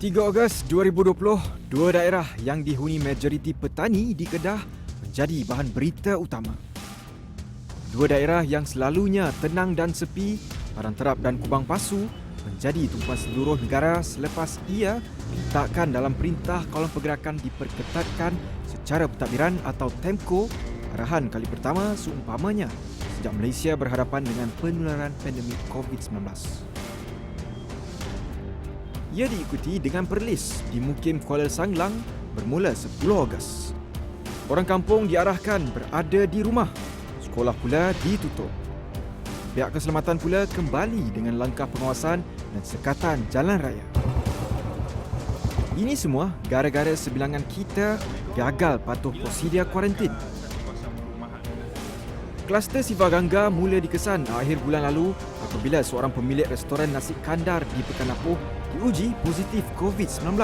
3 Ogos 2020, dua daerah yang dihuni majoriti petani di Kedah menjadi bahan berita utama. Dua daerah yang selalunya tenang dan sepi, Padang Terap dan Kubang Pasu menjadi tumpuan seluruh negara selepas ia diletakkan dalam Perintah Kawalan Pergerakan Diperketatkan Secara Pentadbiran atau TEMCO, arahan kali pertama seumpamanya sejak Malaysia berhadapan dengan penularan pandemik COVID-19. Ia diikuti dengan perlis di Mukim Kuala Sanglang bermula 10 Ogos. Orang kampung diarahkan berada di rumah, sekolah pula ditutup. Pihak keselamatan pula kembali dengan langkah pengawasan dan sekatan jalan raya. Ini semua gara-gara sebilangan kita gagal patuh prosedur kuarantin. Kluster Siva Gangga mula dikesan akhir bulan lalu apabila seorang pemilik restoran nasi kandar di Pekan Apoh diuji positif COVID-19.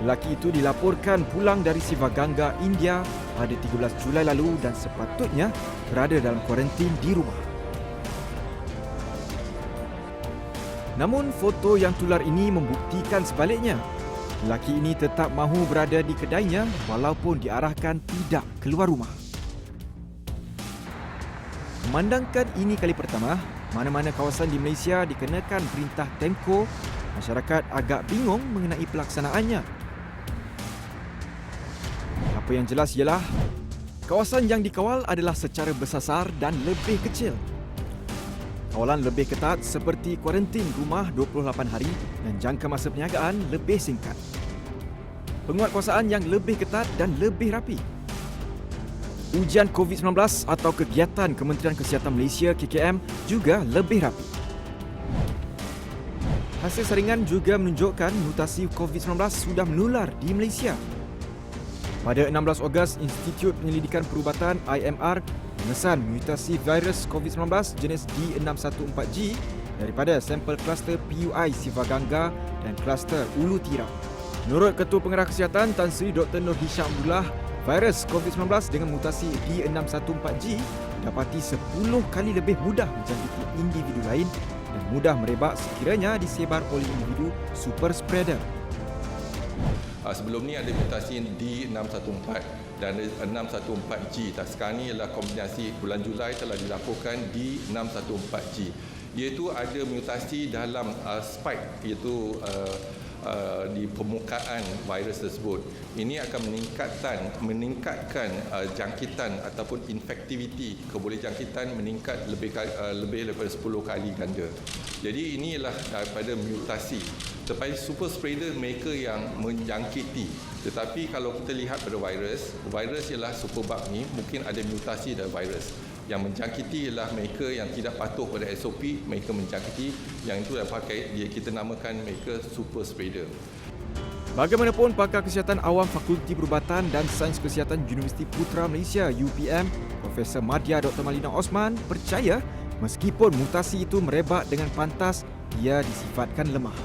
Lelaki itu dilaporkan pulang dari Siva Gangga, India pada 13 Julai lalu dan sepatutnya berada dalam kuarantin di rumah. Namun foto yang tular ini membuktikan sebaliknya. Lelaki ini tetap mahu berada di kedainya walaupun diarahkan tidak keluar rumah. Memandangkan ini kali pertama, mana-mana kawasan di Malaysia dikenakan perintah TEMCO, masyarakat agak bingung mengenai pelaksanaannya. Apa yang jelas ialah, kawasan yang dikawal adalah secara bersasar dan lebih kecil. Kawalan lebih ketat seperti kuarantin rumah 28 hari dan jangka masa perniagaan lebih singkat. Penguatkuasaan yang lebih ketat dan lebih rapi. Ujian COVID-19 atau kegiatan Kementerian Kesihatan Malaysia KKM juga lebih rapi. Hasil saringan juga menunjukkan mutasi COVID-19 sudah menular di Malaysia. Pada 16 Ogos, Institut Penyelidikan Perubatan IMR mengesan mutasi virus COVID-19 jenis D614G daripada sampel kluster PUI Siva Gangga dan kluster Ulu Tiram. Menurut Ketua Pengarah Kesihatan Tan Sri Dr. Nur Hisham Abdullah, virus COVID-19 dengan mutasi D614G dapati 10 kali lebih mudah menjangkiti individu lain dan mudah merebak sekiranya disebar oleh individu super spreader. Sebelum ni ada mutasi D614 dan 614G. Sekarang ni adalah kombinasi bulan Julai telah dilaporkan D614G. Iaitu ada mutasi dalam spike iaitu di permukaan virus tersebut. Ini akan meningkatkan jangkitan ataupun infectivity, kebolehjangkitan meningkat lebih daripada 10 kali ganda. Jadi inilah daripada mutasi. Supaya super spreader mereka yang menjangkiti. Tetapi kalau kita lihat pada virus ialah superbug ni mungkin ada mutasi dari virus. Yang menjangkiti ialah mereka yang tidak patuh pada SOP, mereka menjangkiti, yang itu kita namakan mereka super spreader. Bagaimanapun, pakar kesihatan awam Fakulti Perubatan dan Sains Kesihatan Universiti Putra Malaysia UPM, Profesor Madya Dr. Malina Osman percaya meskipun mutasi itu merebak dengan pantas, ia disifatkan lemah.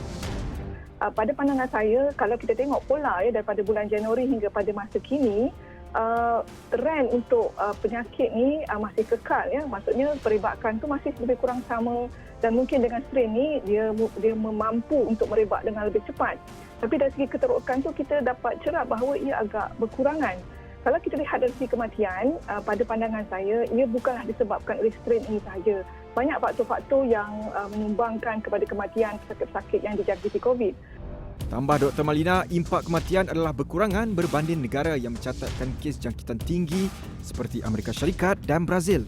Pada pandangan saya, kalau kita tengok pola daripada bulan Januari hingga pada masa kini, trend untuk penyakit ni masih kekal maksudnya perebakan tu masih lebih kurang sama dan mungkin dengan strain ni dia mampu untuk merebak dengan lebih cepat. Tapi dari segi keterokan tu kita dapat cerap bahawa ia agak berkurangan. Kalau kita lihat dari segi kematian, pada pandangan saya ia bukanlah disebabkan oleh strain ini sahaja. Banyak faktor-faktor yang menyumbangkan kepada kematian pesakit-pesakit yang dijangkiti COVID. Tambah Dr. Malina, impak kematian adalah berkurangan berbanding negara yang mencatatkan kes jangkitan tinggi seperti Amerika Syarikat dan Brazil.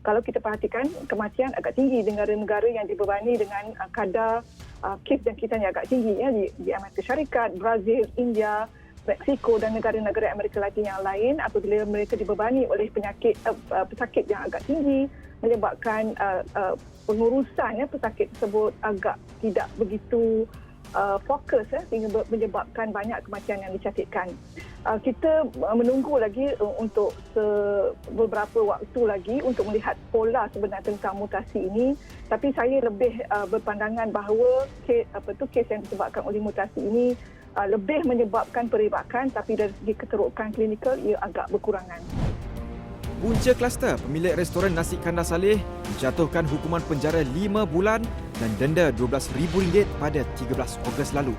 Kalau kita perhatikan, kematian agak tinggi di negara-negara yang dibebani dengan kadar kes jangkitan yang agak tinggi di Amerika Syarikat, Brazil, India, Meksiko dan negara-negara Amerika Latin yang lain. Apabila mereka dibebani oleh pesakit yang agak tinggi, menyebabkan pengurusan pesakit tersebut agak tidak begitu fokus sehingga menyebabkan banyak kematian yang dicatatkan. Kita menunggu lagi untuk beberapa waktu lagi untuk melihat pola sebenar tentang mutasi ini, tapi saya lebih berpandangan bahawa kes yang disebabkan oleh mutasi ini lebih menyebabkan perebakan, tapi dari segi keterokan klinikal ia agak berkurangan. Punca kluster pemilik restoran Nasi Kandar Saleh menjatuhkan hukuman penjara 5 bulan dan denda RM12,000 pada 13 Ogos lalu.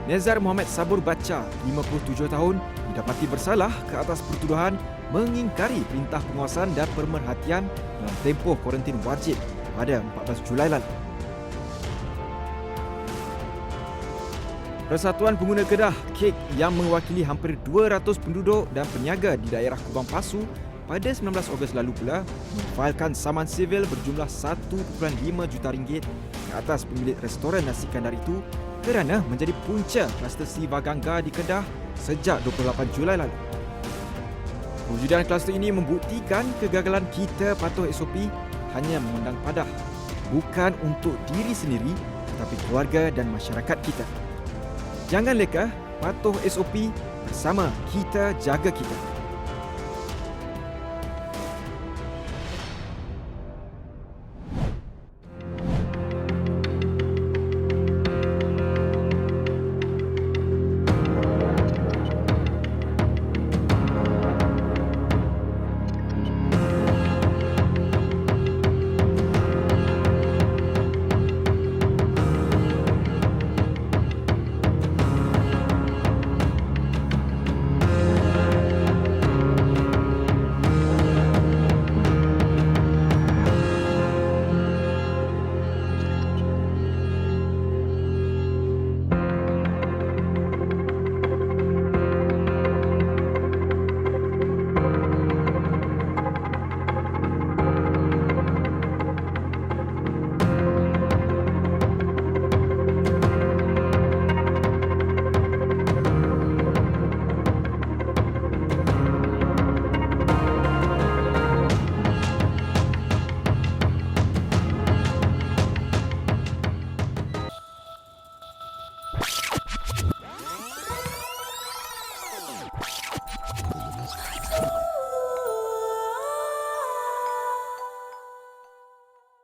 Nezar Muhammad Sabur Bacha, 57 tahun, didapati bersalah ke atas pertuduhan mengingkari perintah pengawasan dan pemerhatian dalam tempoh kuarantin wajib pada 14 Julai lalu. Persatuan Pengguna Kedah KEK yang mewakili hampir 200 penduduk dan peniaga di daerah Kubang Pasu pada 19 Ogos lalu pula memfailkan saman sivil berjumlah RM1.5 juta ke atas pemilik restoran Nasi Kandar itu kerana menjadi punca kluster Siva Gangga di Kedah sejak 28 Julai lalu. Perwujudan kluster ini membuktikan kegagalan kita patuh SOP hanya memandang padah, bukan untuk diri sendiri tetapi keluarga dan masyarakat kita. Jangan leka, patuh SOP bersama kita jaga kita.